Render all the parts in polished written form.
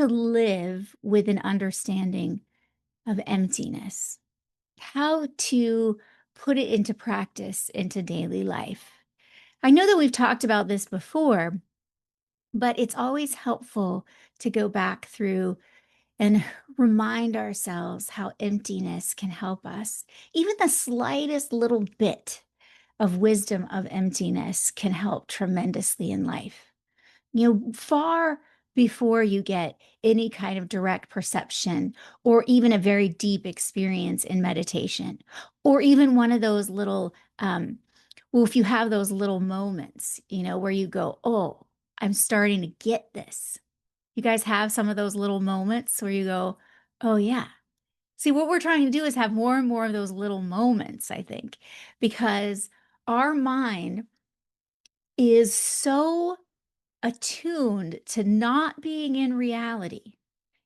to live with an understanding of emptiness, how to put it into practice into daily life. I know that we've talked about this before, but it's always helpful to go back through and remind ourselves how emptiness can help us. Even the slightest little bit of wisdom of emptiness can help tremendously in life. Far before you get any kind of direct perception or even a very deep experience in meditation, or even one of those little, well, if you have those little moments, where you go, oh, I'm starting to get this. You guys have some of those little moments where you go, oh, yeah. See, what we're trying to do is have more and more of those little moments, I think, because our mind is so attuned to not being in reality.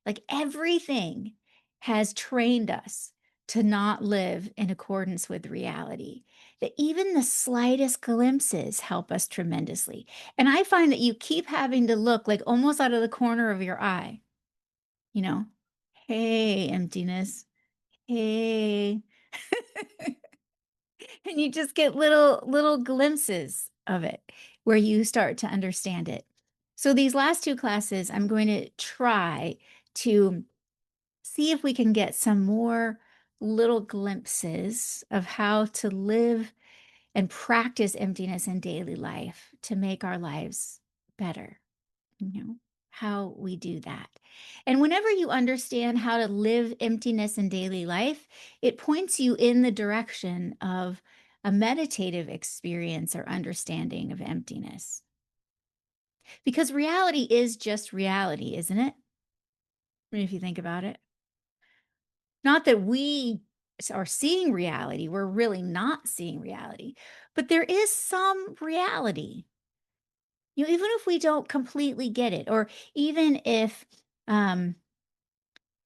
Like everything has trained us to not live in accordance with reality. That even the slightest glimpses help us tremendously. And I find that you keep having to look like almost out of the corner of your eye, you know, hey, emptiness, hey. And you just get little glimpses of it where you start to understand it. So these last two classes, I'm going to try to see if we can get some more little glimpses of how to live and practice emptiness in daily life to make our lives better. How we do that. And whenever you understand how to live emptiness in daily life, it points you in the direction of a meditative experience or understanding of emptiness. Because reality is just reality, isn't it? If you think about it. Not that we are seeing reality, we're really not seeing reality, but there is some reality. Even if we don't completely get it, or even if um,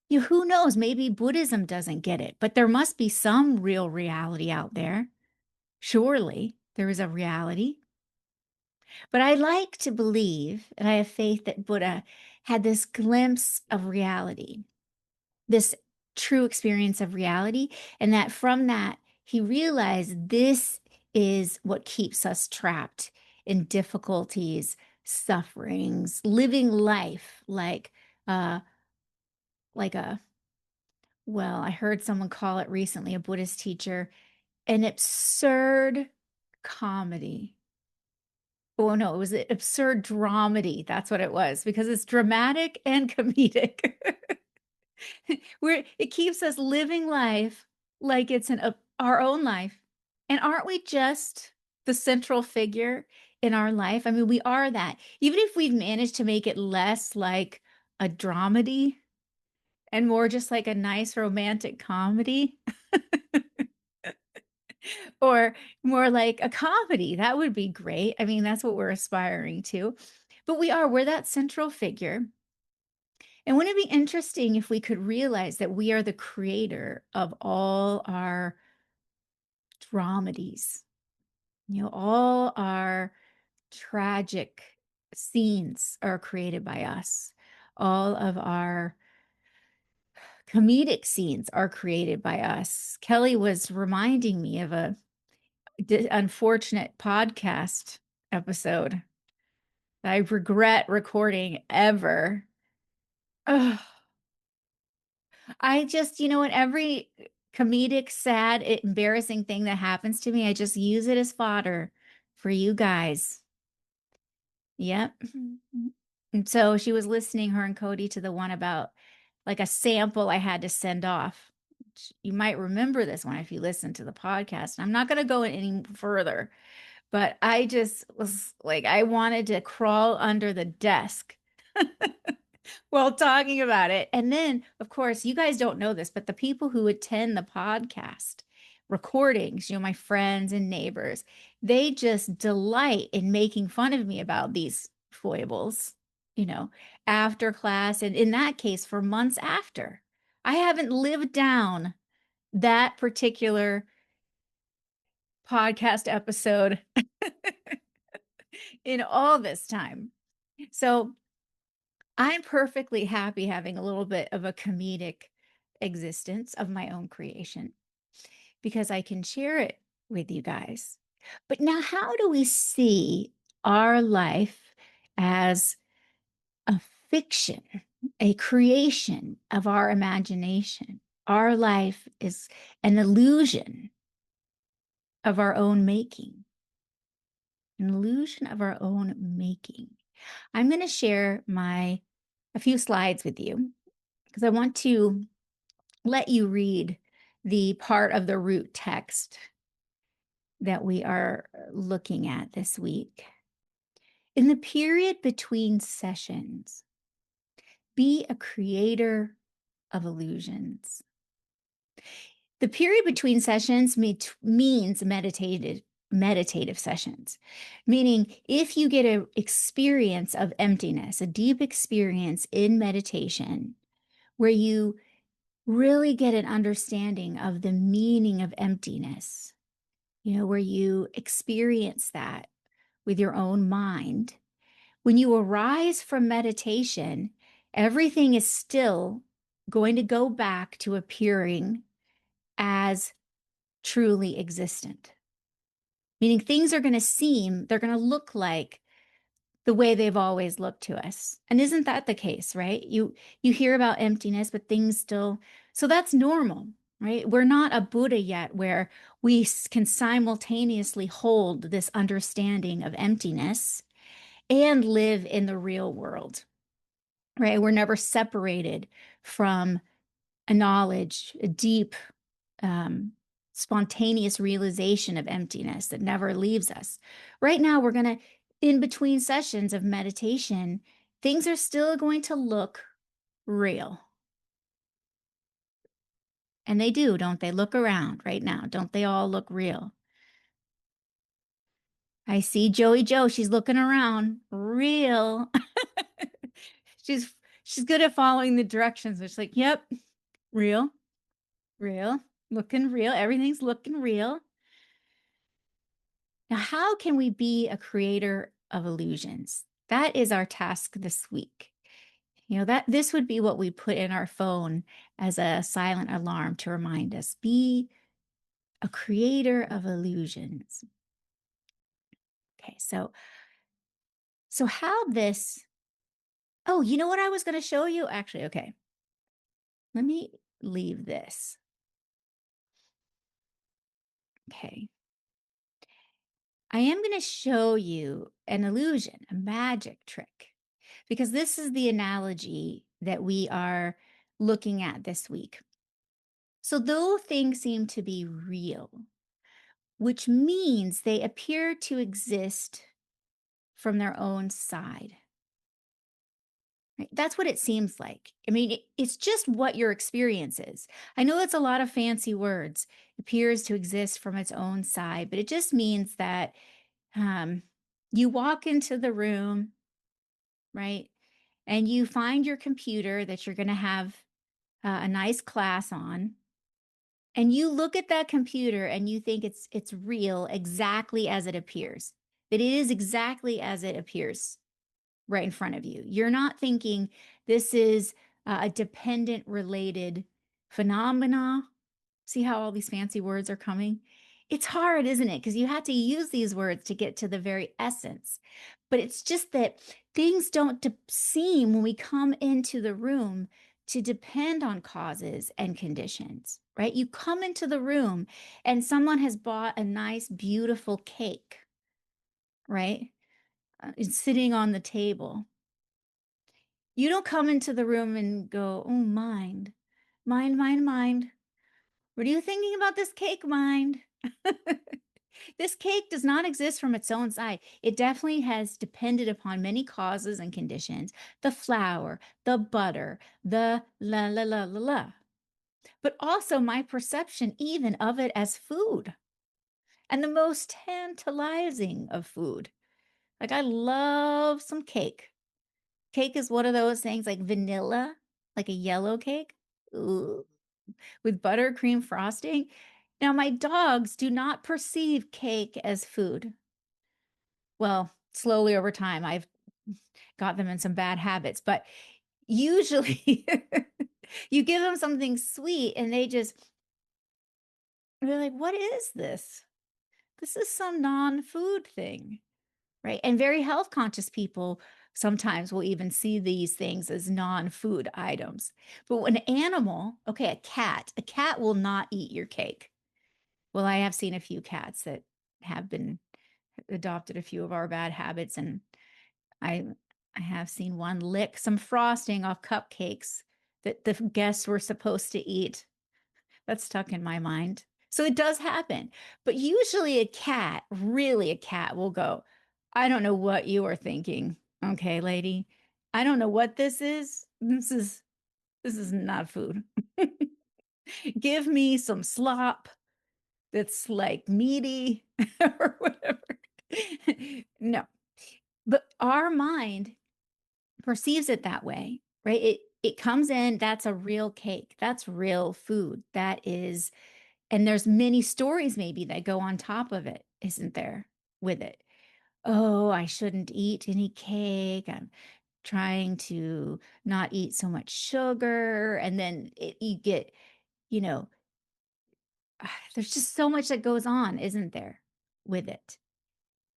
who knows? Maybe Buddhism doesn't get it, but there must be some real reality out there. Surely there is a reality. But I like to believe, and I have faith that Buddha had this glimpse of reality, this true experience of reality, and that from that, he realized this is what keeps us trapped in difficulties, sufferings, living life uh, like a well, I heard someone call it recently, a Buddhist teacher, an absurd comedy. Oh, no, it was an absurd dramedy. That's what it was, because it's dramatic and comedic. Where it keeps us living life like it's our own life. And aren't we just the central figure in our life? I mean, we are that. Even if we've managed to make it less like a dramedy and more just like a nice romantic comedy. Or more like a comedy. That would be great. I mean, that's what we're aspiring to. But we're that central figure. And wouldn't it be interesting if we could realize that we are the creator of all our dramedies, all our tragic scenes are created by us. All of our comedic scenes are created by us. Kelly was reminding me of a unfortunate podcast episode that I regret recording ever. Ugh. I just, what, every comedic, sad, embarrassing thing that happens to me, I just use it as fodder for you guys. Yep. And so she was listening, her and Cody, to the one about like a sample I had to send off. You might remember this one if you listen to the podcast. I'm not going to go any further. But I just was like, I wanted to crawl under the desk while talking about it. And then, of course, you guys don't know this, but the people who attend the podcast recordings, my friends and neighbors, they just delight in making fun of me about these foibles, after class. And in that case, for months after. I haven't lived down that particular podcast episode in all this time. So I'm perfectly happy having a little bit of a comedic existence of my own creation because I can share it with you guys. But now, how do we see our life as a fiction, a creation of our imagination? Our life is an illusion of our own making, an illusion of our own making. I'm going to share a few slides with you because I want to let you read the part of the root text that we are looking at this week. In the period between sessions, be a creator of illusions. The period between sessions means meditative sessions, meaning if you get an experience of emptiness, a deep experience in meditation, where you really get an understanding of the meaning of emptiness, where you experience that with your own mind. When you arise from meditation, everything is still going to go back to appearing as truly existent. Meaning things are going to they're going to look like the way they've always looked to us. And isn't that the case, right? You hear about emptiness, but things still, so that's normal, right? We're not a Buddha yet where we can simultaneously hold this understanding of emptiness and live in the real world, right? We're never separated from a knowledge, a deep, spontaneous realization of emptiness that never leaves us. Right now, we're going to, in between sessions of meditation, things are still going to look real. And they do, don't they? Look around right now. Don't they all look real? I see Joey Joe. She's looking around. Real. she's she's good at following the directions. It's like, yep, real, real, looking real. Everything's looking real. Now, how can we be a creator of illusions? That is our task this week. That this would be what we put in our phone as a silent alarm to remind us, be a creator of illusions. Okay, so how this, oh, you know what I was going to show you? Actually, okay. Let me leave this. Okay. I am going to show you an illusion, a magic trick, because this is the analogy that we are looking at this week. So, though things seem to be real, which means they appear to exist from their own side. Right? That's what it seems like. I mean, it's just what your experience is. I know it's a lot of fancy words, appears to exist from its own side, but it just means that you walk into the room, right? And you find your computer that you're going to have a nice class on. And you look at that computer and you think it's real exactly as it appears. That it is exactly as it appears right in front of you. You're not thinking this is a dependent related phenomena. See how all these fancy words are coming? It's hard, isn't it? Because you have to use these words to get to the very essence. But it's just that things don't seem when we come into the room to depend on causes and conditions, right? You come into the room and someone has bought a nice, beautiful cake, right? It's sitting on the table. You don't come into the room and go, oh, mind, mind, mind, mind. What are you thinking about this cake, mind? This cake does not exist from its own side. It definitely has depended upon many causes and conditions, the flour, the butter, the la la la la la. But also my perception even of it as food and the most tantalizing of food. Like I love some cake. Cake is one of those things like vanilla, like a yellow cake. Ooh, with buttercream frosting. Now, my dogs do not perceive cake as food. Well, slowly over time, I've got them in some bad habits. But usually you give them something sweet and they're like, what is this? This is some non-food thing, right? And very health conscious people sometimes will even see these things as non-food items. But an animal, okay, a cat will not eat your cake. Well, I have seen a few cats that have been adopted a few of our bad habits, and I I have seen one lick some frosting off cupcakes that the guests were supposed to eat. That's stuck in my mind. So it does happen. But usually a cat, really a cat, will go, I don't know what you are thinking. Okay, lady. I don't know what this is. This is not food. Give me some slop that's like meaty or whatever. No. But our mind perceives it that way, right? It comes in, that's a real cake. That's real food. That is, and there's many stories maybe that go on top of it, isn't there, with it? Oh, I shouldn't eat any cake. I'm trying to not eat so much sugar. And then you get, you know, there's just so much that goes on, isn't there, with it?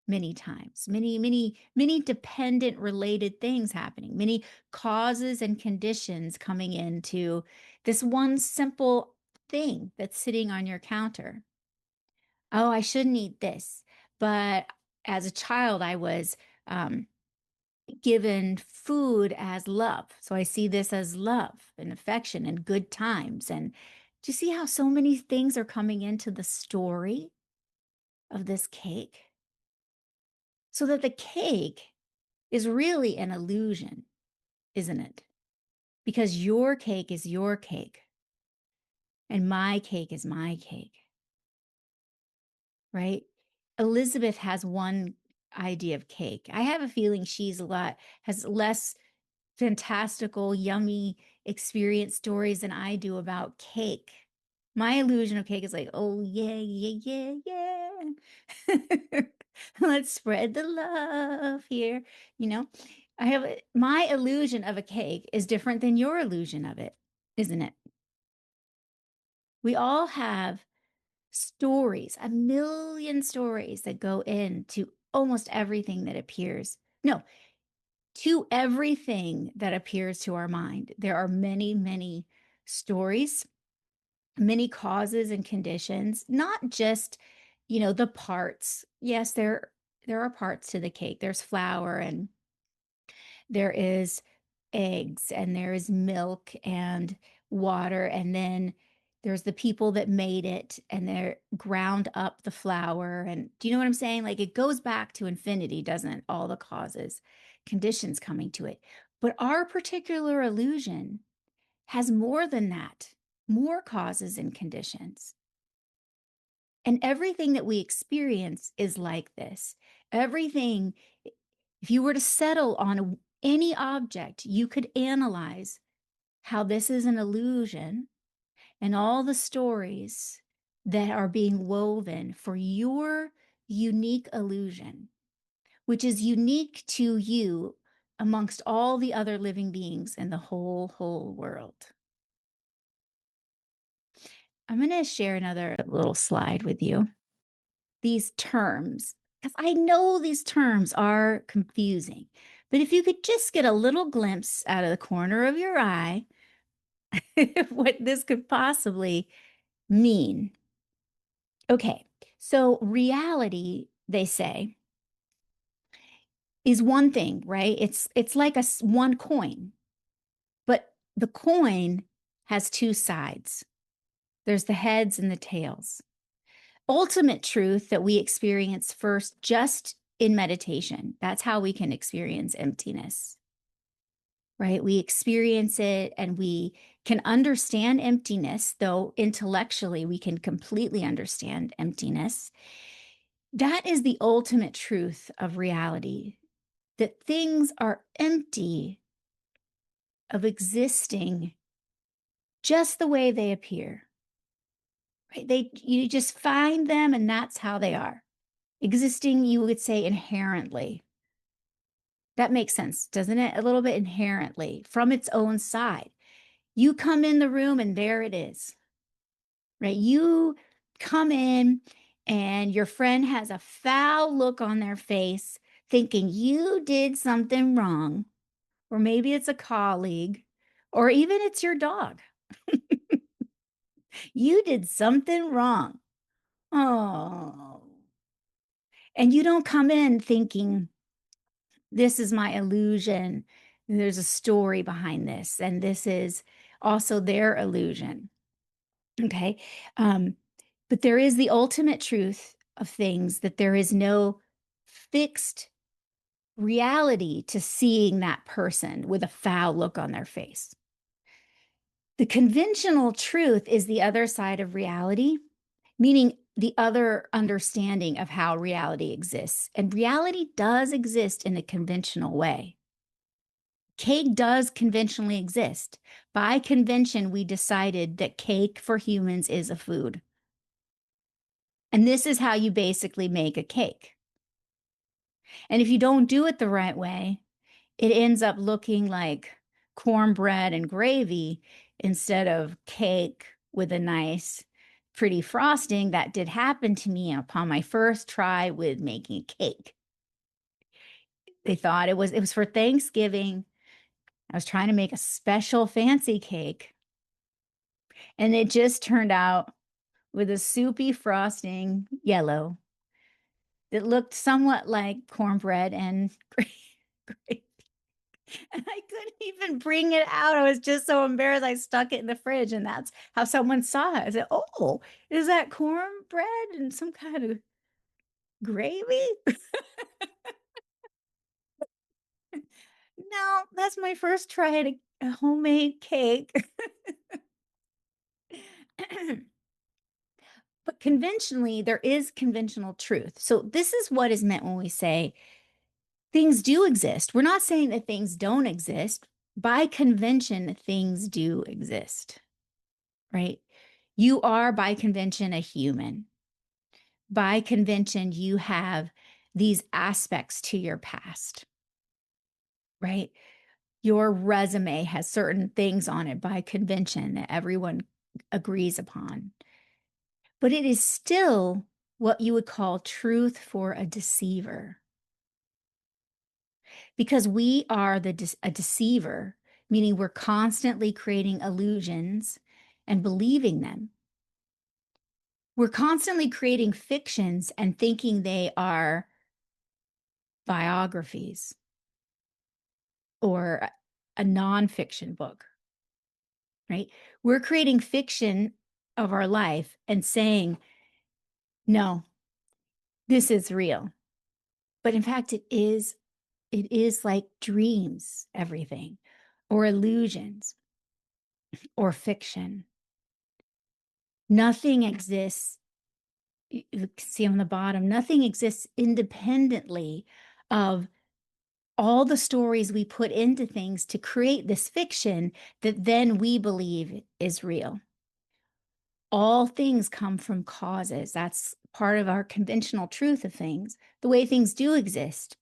Many times, many dependent related things happening, many causes and conditions coming into this one simple thing that's sitting on your counter. Oh, I shouldn't eat this. But as a child, I was um, given food as love. So I see this as love and affection and good times. And do you see how so many things are coming into the story of this cake? So that the cake is really an illusion, isn't it? Because your cake is your cake and my cake is my cake, right? Elizabeth has one idea of cake. I have a feeling has less fantastical, yummy experience stories than I do about cake. My illusion of cake is like, oh, yeah, yeah, yeah, yeah. Let's spread the love here. You know, my illusion of a cake is different than your illusion of it, isn't it? We all have stories, a million stories that go into almost everything that appears. No, to everything that appears to our mind. There are many, many stories, many causes and conditions, not just, the parts. Yes, there are parts to the cake. There's flour and there is eggs and there is milk and water, and then there's the people that made it and they're ground up the flour. And do you know what I'm saying? Like it goes back to infinity, doesn't it? All the causes, conditions coming to it. But our particular illusion has more than that, more causes and conditions. And everything that we experience is like this. Everything, if you were to settle on any object, you could analyze how this is an illusion and all the stories that are being woven for your unique illusion, which is unique to you amongst all the other living beings in the whole world. I'm going to share another little slide with you. These terms, because I know these terms are confusing, but if you could just get a little glimpse out of the corner of your eye what this could possibly mean. Okay, so reality, they say, is one thing, right? It's like one coin, but the coin has two sides. There's the heads and the tails. Ultimate truth that we experience first just in meditation. That's how we can experience emptiness, right? We experience it and we can understand emptiness, though intellectually we can completely understand emptiness. That is the ultimate truth of reality, that things are empty of existing just the way they appear. Right? You just find them and that's how they are. Existing, you would say inherently. That makes sense, doesn't it? A little bit inherently from its own side. You come in the room and there it is, right? You come in and your friend has a foul look on their face, thinking you did something wrong, or maybe it's a colleague, or even it's your dog. You did something wrong. Oh. And you don't come in thinking, this is my illusion. There's a story behind this, and this is also their illusion. Okay. Um, but there is the ultimate truth of things that there is no fixed reality to seeing that person with a foul look on their face. The conventional truth is the other side of reality, meaning the other understanding of how reality exists. And reality does exist in a conventional way. Cake does conventionally exist. By convention, we decided that cake for humans is a food. And this is how you basically make a cake. And if you don't do it the right way, it ends up looking like cornbread and gravy instead of cake with a nice, pretty frosting. That did happen to me upon my first try with making a cake. They thought it was for Thanksgiving. I was trying to make a special fancy cake, and it just turned out with a soupy frosting, yellow, that looked somewhat like cornbread and gravy. And I couldn't even bring it out. I was just so embarrassed. I stuck it in the fridge, and that's how someone saw it. I said, "Oh, is that cornbread and some kind of gravy?" No, that's my first try at a homemade cake. But conventionally, there is conventional truth. So, this is what is meant when we say things do exist. We're not saying that things don't exist. By convention, things do exist, right? You are, by convention, a human. By convention, you have these aspects to your past, right? Your resume has certain things on it by convention that everyone agrees upon. But it is still what you would call truth for a deceiver. Because we are a deceiver, meaning we're constantly creating illusions and believing them. We're constantly creating fictions and thinking they are biographies or a nonfiction book, right? We're creating fiction of our life and saying, no, this is real. But in fact, it is like dreams, everything, or illusions, or fiction. Nothing exists. You can see on the bottom, nothing exists independently of all the stories we put into things to create this fiction that then we believe is real. All things come from causes. That's part of our conventional truth of things, the way things do exist.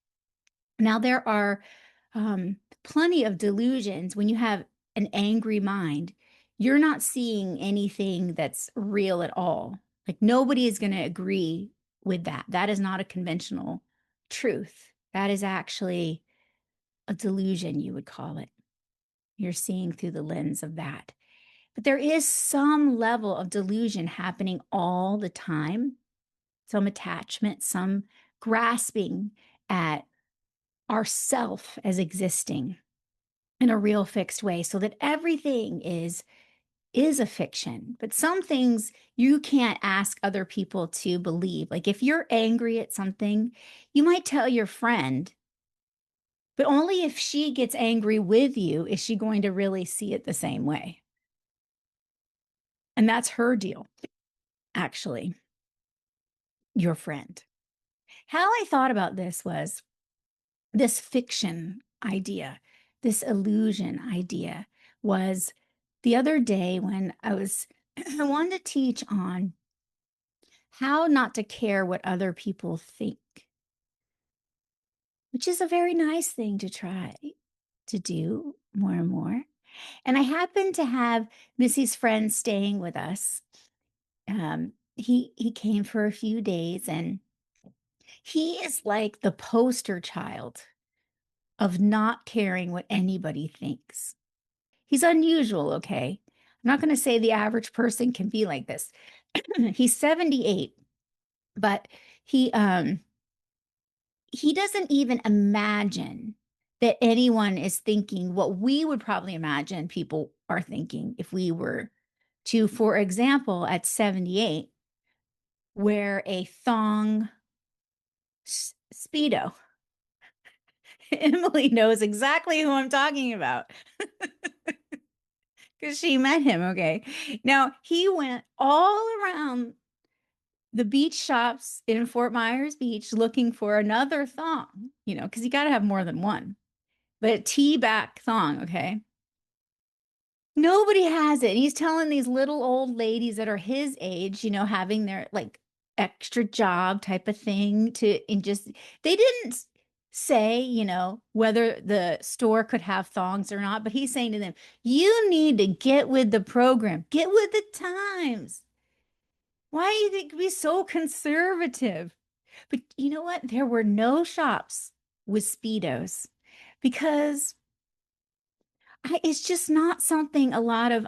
Now, there are plenty of delusions. When you have an angry mind, you're not seeing anything that's real at all. Like nobody is going to agree with that. That is not a conventional truth. That is actually a delusion, you would call it. You're seeing through the lens of that. But there is some level of delusion happening all the time, some attachment, some grasping at ourself as existing in a real fixed way so that everything is a fiction. But some things you can't ask other people to believe. Like if you're angry at something, you might tell your friend, but only if she gets angry with you is she going to really see it the same way. And that's her deal, actually, your friend. How I thought about this was this fiction idea, this illusion idea was the other day when I wanted to teach on how not to care what other people think. which is a very nice thing to try to do more and more. And I happened to have Missy's friend staying with us. He came for a few days, and he is like the poster child of not caring what anybody thinks. He's unusual, okay? I'm not going to say the average person can be like this. He's 78, but he um he doesn't even imagine that anyone is thinking what we would probably imagine people are thinking if we were to, for example, at 78, wear a thong Speedo. Emily knows exactly who I'm talking about because she met him. Okay. Now, he went all around the beach shops in Fort Myers Beach looking for another thong, because you got to have more than one, but a T-back thong. Okay. Nobody has it. And he's telling these little old ladies that are his age, having their like extra job type of thing and just, they didn't say, whether the store could have thongs or not, but he's saying to them, you need to get with the program, get with the times. Why do you think be so conservative? But you know what? There were no shops with Speedos because it's just not something a lot of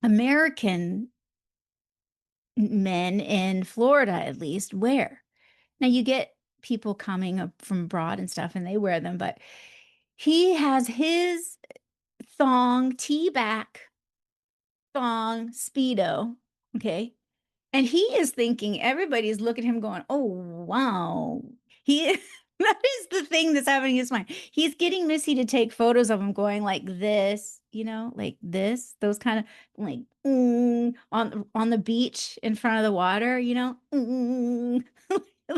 American men in Florida at least wear. Now you get people coming up from abroad and stuff and they wear them, but he has his thong, T-back thong Speedo, okay? And he is thinking everybody's looking at him going, "Oh, wow." He that is the thing that's happening in his mind. He's getting Missy to take photos of him going like this, like this, those kind of like on the beach in front of the water,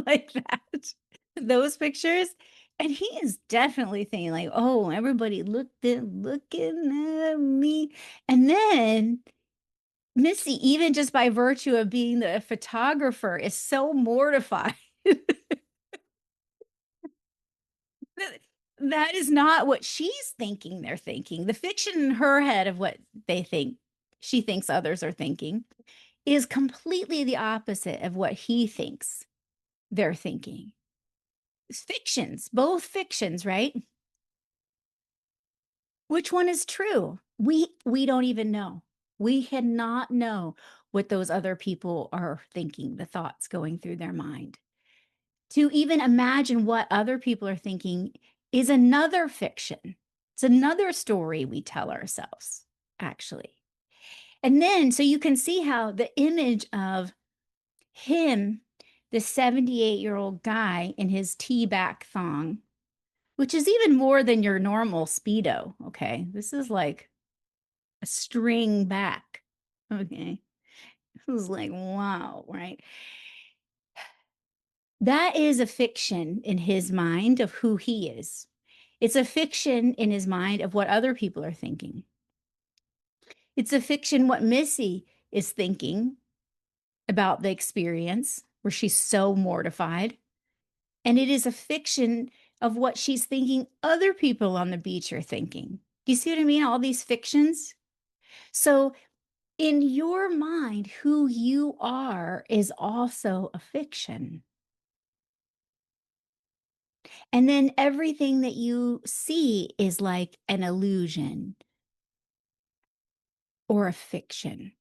like that. Those pictures. And he is definitely thinking like, "Oh, everybody looking at me." And then Missy, even just by virtue of being the photographer, is so mortified. that that is not what she's thinking they're thinking. The fiction in her head of what she thinks others are thinking is completely the opposite of what he thinks they're thinking. It's fictions, both fictions, right? Which one is true? We don't even know. We cannot know what those other people are thinking, the thoughts going through their mind. To even imagine what other people are thinking is another fiction. It's another story we tell ourselves, actually. And then, so you can see how the image of him, the 78-year-old guy in his T-back thong, which is even more than your normal Speedo, okay? This is like a string back, okay? This is like, wow, right? That is a fiction in his mind of who he is. It's a fiction in his mind of what other people are thinking. It's a fiction what Missy is thinking about the experience where she's so mortified. And it is a fiction of what she's thinking other people on the beach are thinking. Do you see what I mean? All these fictions. So in your mind, who you are is also a fiction. And then everything that you see is like an illusion or a fiction,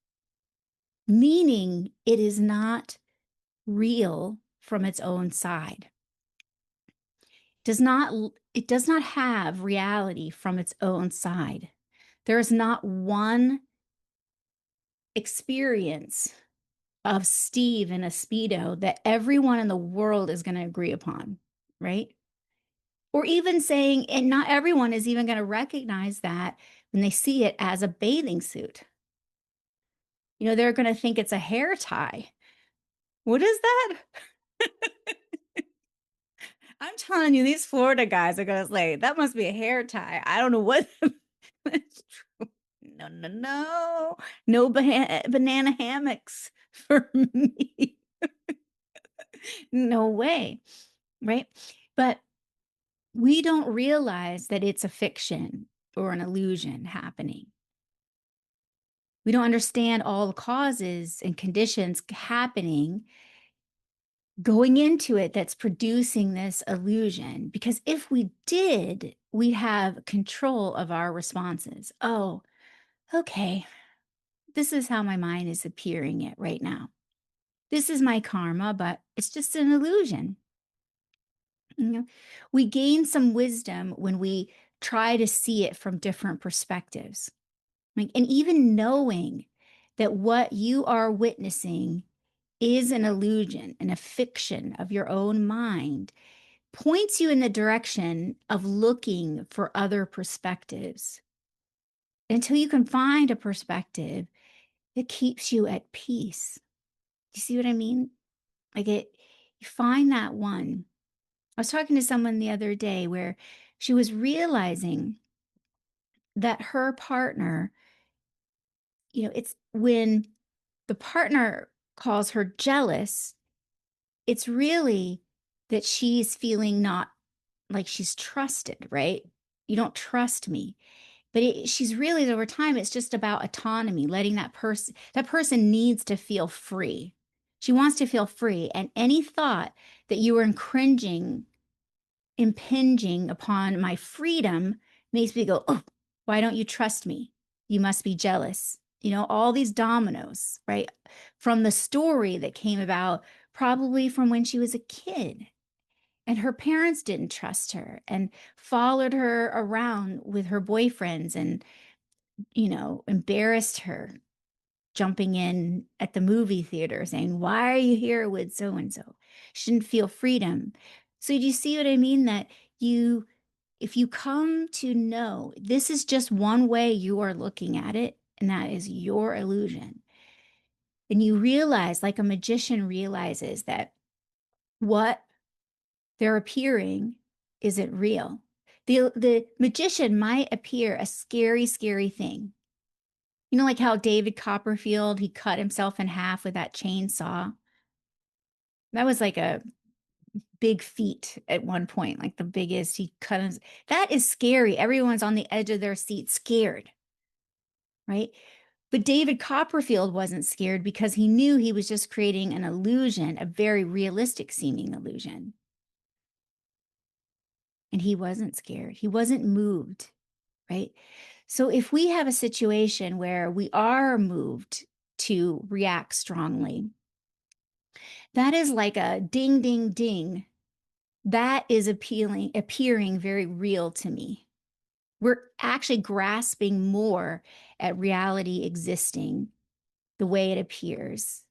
meaning it is not real from its own side. It does not have reality from its own side. There is not one experience of Steve in a Speedo that everyone in the world is going to agree upon, right? Or even saying, and not everyone is even going to recognize that when they see it as a bathing suit. They're going to think it's a hair tie. What is that? I'm telling you, these Florida guys are going to say, that must be a hair tie. I don't know what. No, no, no. No banana hammocks for me. No way. Right. But We don't realize that it's a fiction or an illusion happening. We don't understand all the causes and conditions happening going into it that's producing this illusion. Because if we did, we'd have control of our responses. Oh, okay, this is how my mind is appearing it right now. This is my karma, but it's just an illusion. You know, we gain some wisdom when we try to see it from different perspectives. Like, and even knowing that what you are witnessing is an illusion and a fiction of your own mind points you in the direction of looking for other perspectives until you can find a perspective that keeps you at peace. You see what I mean? Like you find that one. I was talking to someone the other day where she was realizing that her partner, it's when the partner calls her jealous, it's really that she's feeling not like she's trusted, right? You don't trust me. But she's really, over time, it's just about autonomy, letting that person needs to feel free. She wants to feel free. And any thought that you are impinging upon my freedom makes me go, oh, why don't you trust me? You must be jealous. All these dominoes, right? From the story that came about probably from when she was a kid. And her parents didn't trust her and followed her around with her boyfriends and, embarrassed her jumping in at the movie theater saying, why are you here with so and so? Shouldn't feel freedom. So, do you see what I mean? That if you come to know this is just one way you are looking at it, and that is your illusion, and you realize, like a magician realizes, that what they're appearing isn't real. The magician might appear a scary, scary thing. Like how David Copperfield, he cut himself in half with that chainsaw. That was like a big feat at one point, like the biggest. He cut his, that is scary. Everyone's on the edge of their seat, scared, right? But David Copperfield wasn't scared because he knew he was just creating an illusion, a very realistic seeming illusion. And he wasn't scared. He wasn't moved, right? So if we have a situation where we are moved to react strongly, that is like a ding, ding, ding. That is appearing very real to me. We're actually grasping more at reality existing the way it appears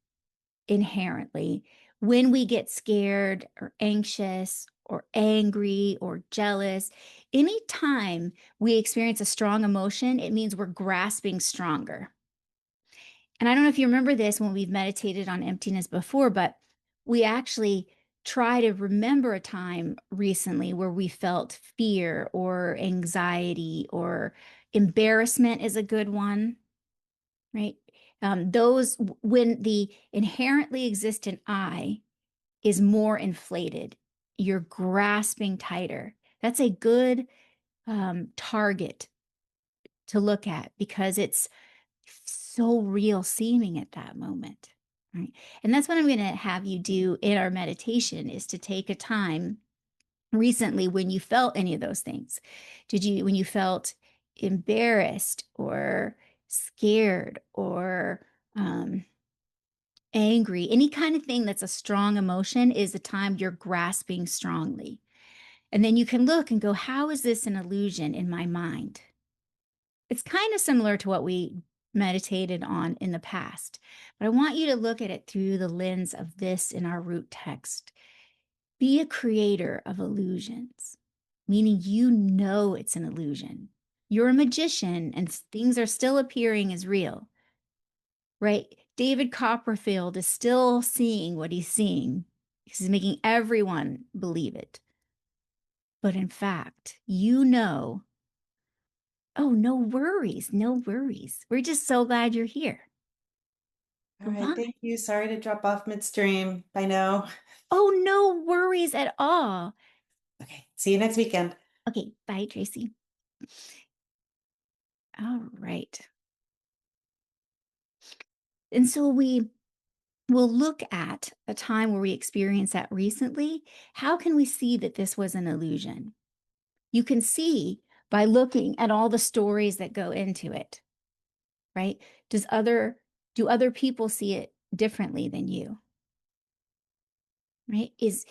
inherently. When we get scared or anxious or angry or jealous, anytime we experience a strong emotion, it means we're grasping stronger. And I don't know if you remember this when we've meditated on emptiness before, but we actually try to remember a time recently where we felt fear or anxiety or embarrassment is a good one, right? Those when the inherently existent I is more inflated, you're grasping tighter. That's a good target to look at because it's so real seeming at that moment, right? And that's what I'm going to have you do in our meditation is to take a time recently when you felt any of those things. When you felt embarrassed or scared or angry, any kind of thing that's a strong emotion is the time you're grasping strongly. And then you can look and go, how is this an illusion in my mind? It's kind of similar to what we meditated on in the past, but I want you to look at it through the lens of this in our root text. Be a creator of illusions, meaning it's an illusion. You're a magician and things are still appearing as real, right? David Copperfield is still seeing what he's seeing. He's making everyone believe it. But in fact, oh, no worries, no worries. We're just so glad you're here. All Go right, on. thank you. Sorry to drop off midstream. I know. Oh, no worries at all. Okay. See you next weekend. Okay, bye, Tracy. All right. And so we will look at a time where we experienced that recently. How can we see that this was an illusion? You can see by looking at all the stories that go into it, right? Do other people see it differently than you? Right? Is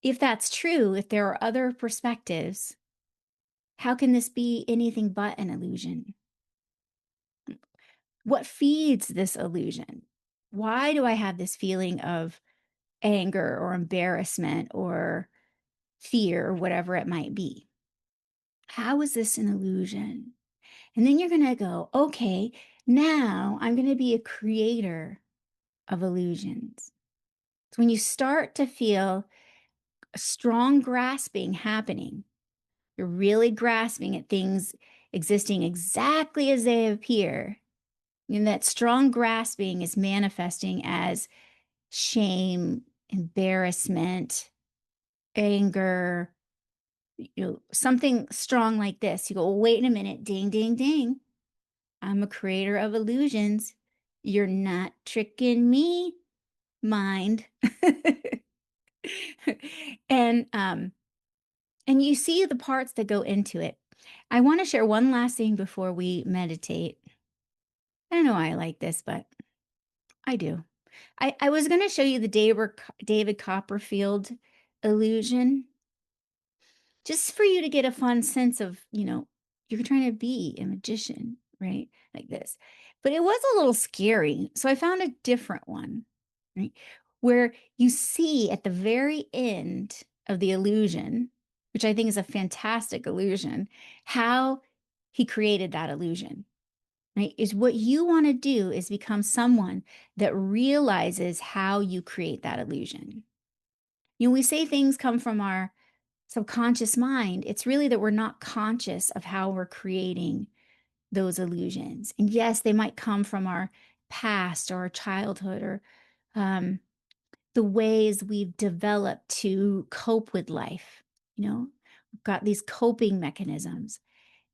if that's true, if there are other perspectives, how can this be anything but an illusion? What feeds this illusion? Why do I have this feeling of anger or embarrassment or fear or whatever it might be? How is this an illusion? And then you're going to go, okay, now I'm going to be a creator of illusions. So when you start to feel a strong grasping happening, you're really grasping at things existing exactly as they appear. And that strong grasping is manifesting as shame, embarrassment, anger, something strong like this. You go, wait a minute, ding, ding, ding. I'm a creator of illusions. You're not tricking me, mind. and and you see the parts that go into it. I want to share one last thing before we meditate. I don't know why I like this, but I do. I was going to show you the David Copperfield illusion, just for you to get a fun sense of, you're trying to be a magician, right? Like this. But it was a little scary. So I found a different one, right? Where you see at the very end of the illusion, which I think is a fantastic illusion, how he created that illusion, right? Is what you want to do is become someone that realizes how you create that illusion. We say things come from our subconscious mind. It's really that we're not conscious of how we're creating those illusions. And yes, they might come from our past or our childhood or um, the ways we've developed to cope with life. We've got these coping mechanisms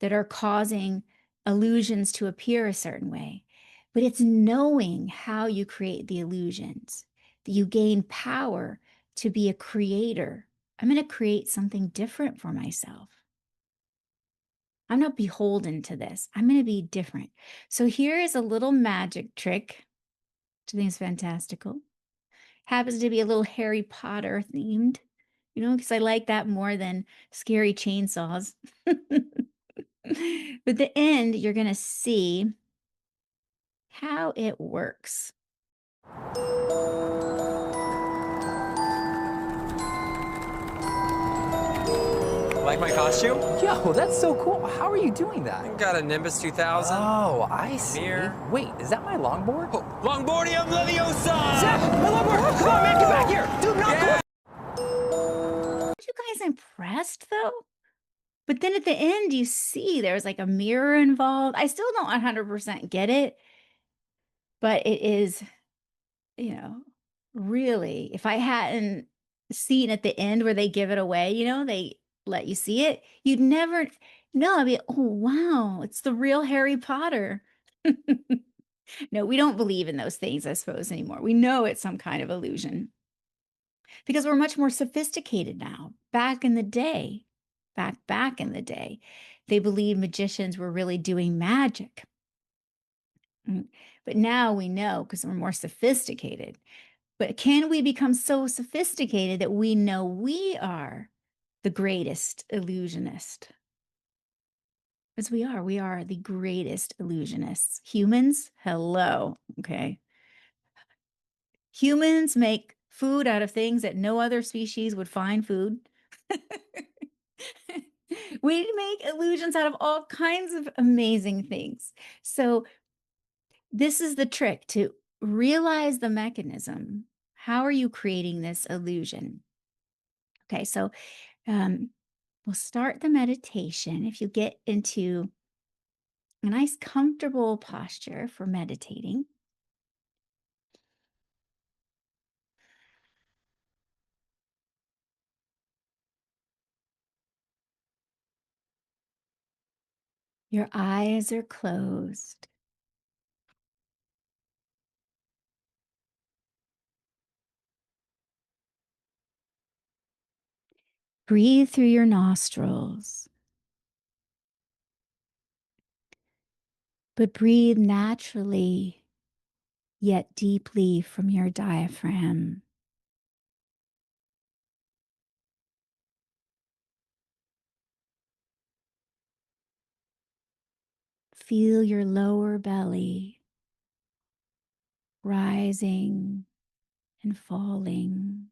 that are causing illusions to appear a certain way. But it's knowing how you create the illusions that you gain power to be a creator. I'm going to create something different for myself. I'm not beholden to this. I'm going to be different. So here is a little magic trick, which I think is fantastical. Happens to be a little Harry Potter themed, because I like that more than scary chainsaws. But the end, you're going to see how it works. Like my costume? Yo, that's so cool. How are you doing that? Got a Nimbus 2000. Oh, I see. Mirror. Wait, is that my longboard? Oh, Longboardium Leviosa! Zach, my longboard! Come on, man, get back here! Dude, not Yeah. Aren't you guys impressed though? But then at the end, you see there's like a mirror involved. I still don't 100% get it, but it is, you know, really, if I hadn't seen at the end where they give it away, they let you see it, you'd never know. I'd be, oh, wow, it's the real Harry Potter. No, we don't believe in those things, I suppose, anymore. We know it's some kind of illusion because we're much more sophisticated now. Back in the day, they believed magicians were really doing magic. But now we know because we're more sophisticated. But can we become so sophisticated that we know we are the greatest illusionist? Because we are the greatest illusionists. Humans, hello, okay? Humans make food out of things that no other species would find food. We make illusions out of all kinds of amazing things. So this is the trick to realize the mechanism. How are you creating this illusion? Okay, so we'll start the meditation. If you get into a nice, comfortable posture for meditating, Your eyes are closed. Breathe through your nostrils, but breathe naturally yet deeply from your diaphragm. Feel your lower belly rising and falling.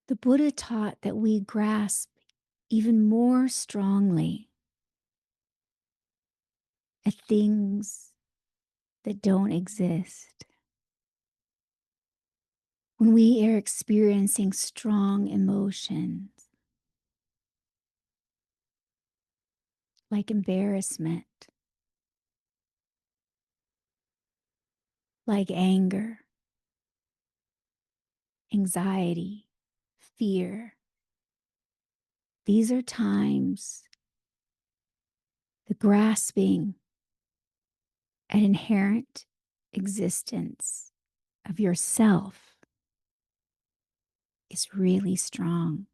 The Buddha taught that we grasp even more strongly at things that don't exist. When we are experiencing strong emotions like embarrassment, like anger, anxiety, fear, these are times the grasping at inherent existence of yourself is really strong.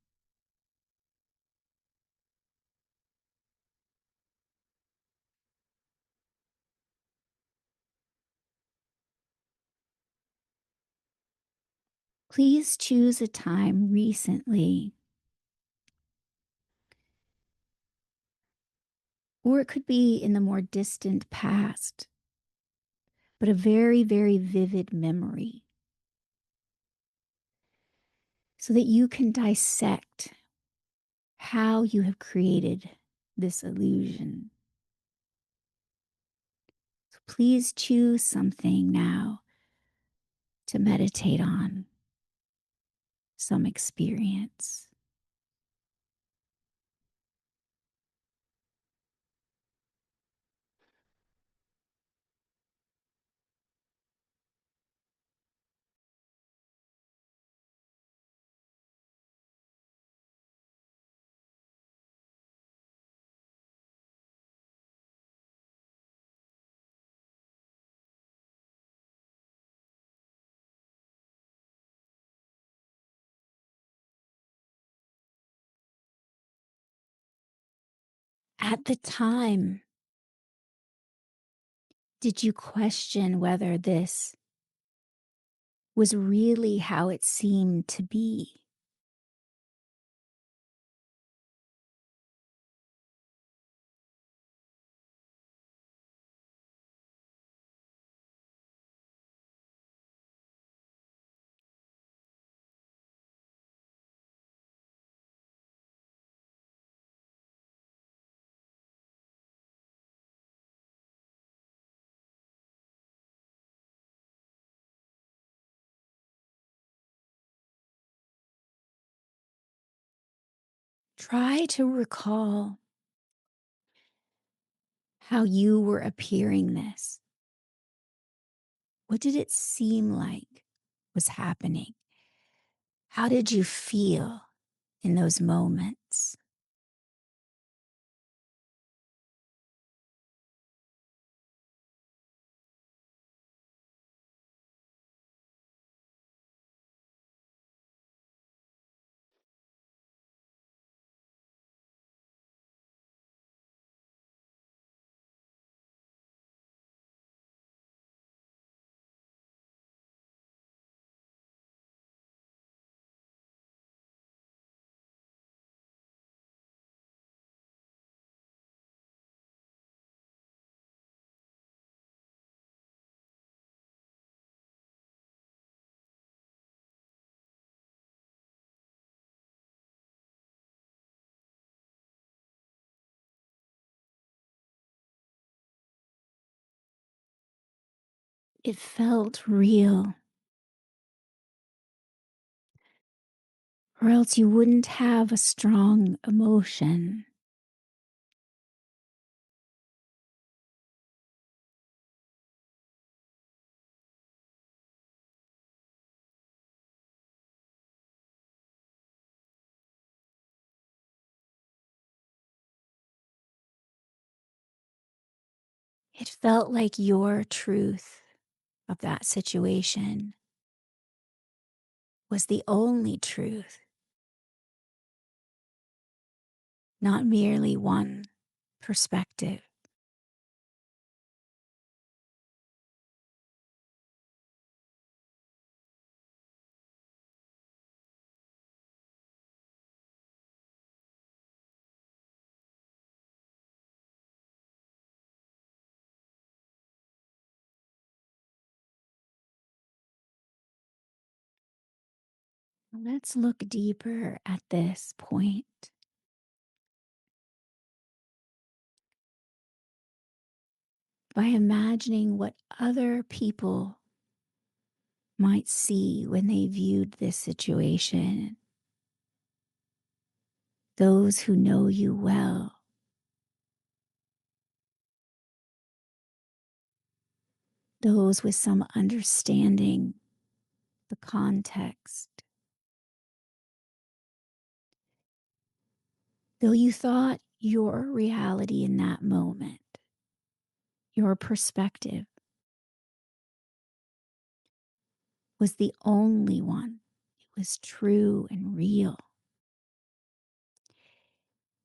Please choose a time recently, or it could be in the more distant past, but a very, very vivid memory, so that you can dissect how you have created this illusion. So please choose something now to meditate on, some experience. At the time, did you question whether this was really how it seemed to be? Try to recall how you were appearing this. What did it seem like was happening? How did you feel in those moments? It felt real. or else you wouldn't have a strong emotion. It felt like your truth of that situation was the only truth, not merely one perspective. Let's look deeper at this point by imagining what other people might see when they viewed this situation. Those who know you well, those with some understanding the context. Though you thought your reality in that moment, your perspective, was the only one, it was true and real.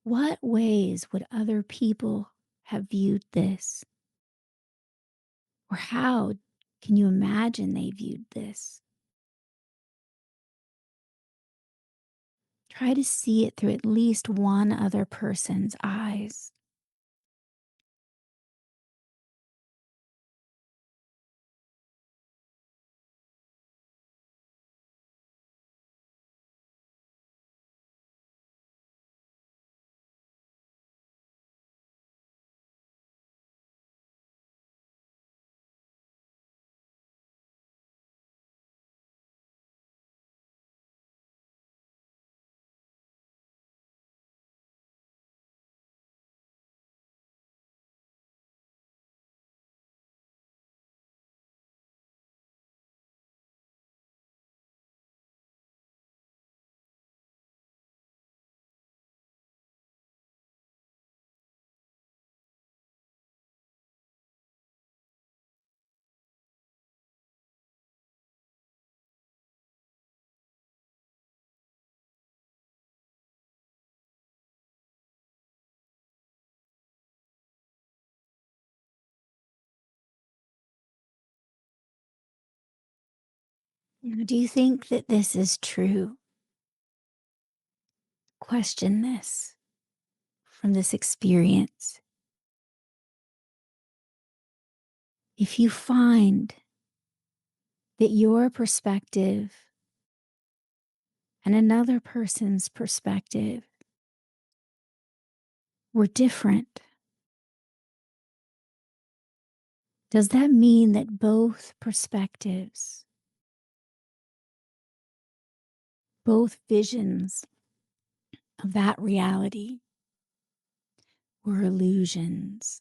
What ways would other people have viewed this? Or how can you imagine they viewed this? Try to see it through at least one other person's eyes. Now, do you think that this is true? Question this from this experience. If you find that your perspective and another person's perspective were different, does that mean that both perspectives, both visions of that reality were illusions?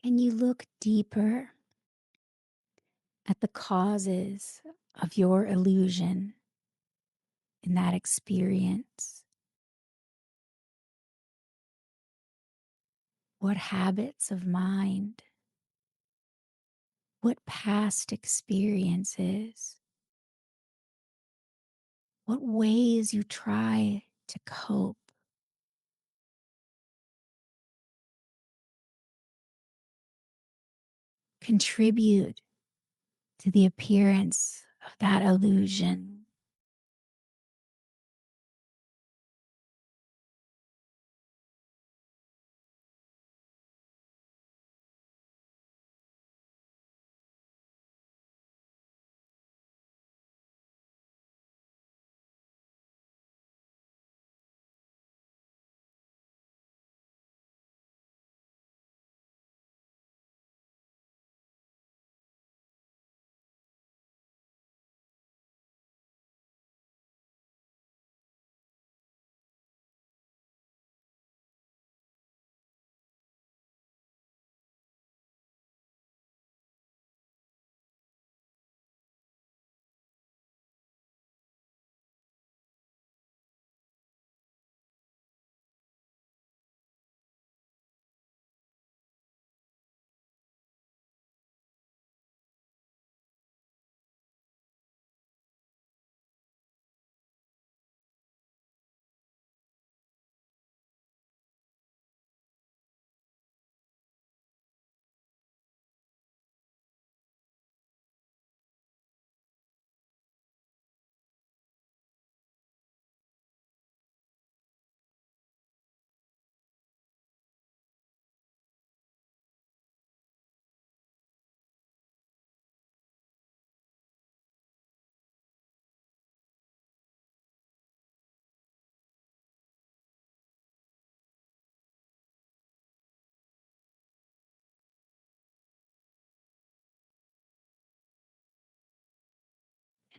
Can you look deeper at the causes of your illusion in that experience? What habits of mind, what past experiences, what ways you try to cope contribute to the appearance of that illusion.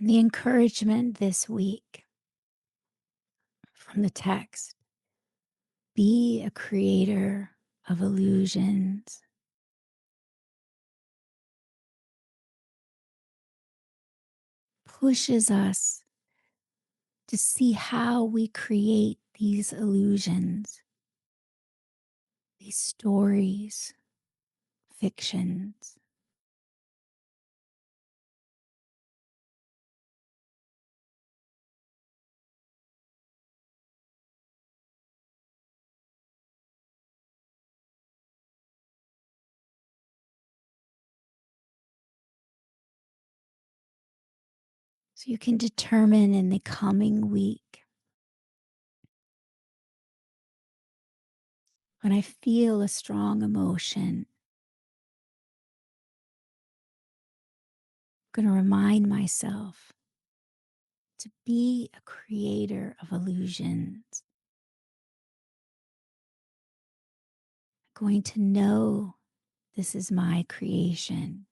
And the encouragement this week from the text: be a creator of illusions. Pushes us to see how we create these illusions, these stories, fictions. So you can determine in the coming week, when I feel a strong emotion, I'm going to remind myself to be a creator of illusions. I'm going to know this is my creation.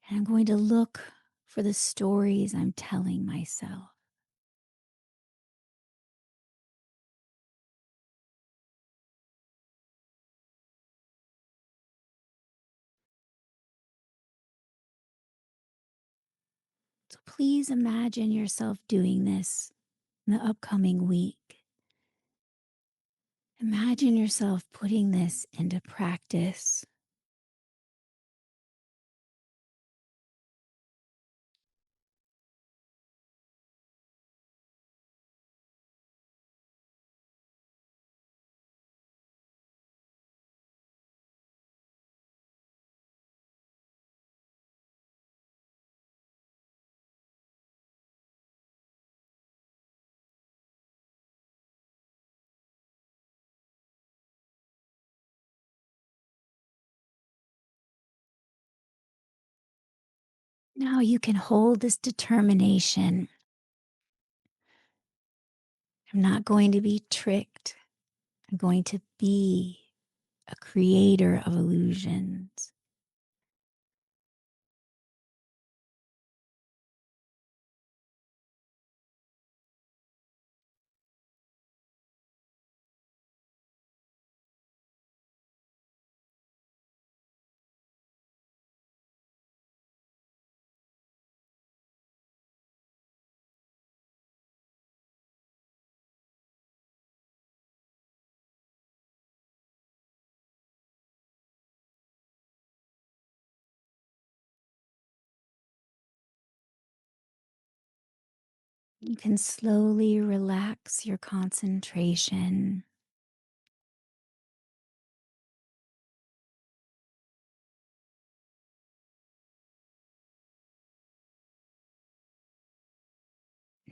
And I'm going to look for the stories I'm telling myself. So please imagine yourself doing this in the upcoming week. Imagine yourself putting this into practice. Now you can hold this determination. I'm not going to be tricked. I'm going to be a creator of illusions. You can slowly relax your concentration.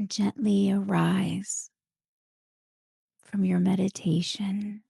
Gently arise from your meditation.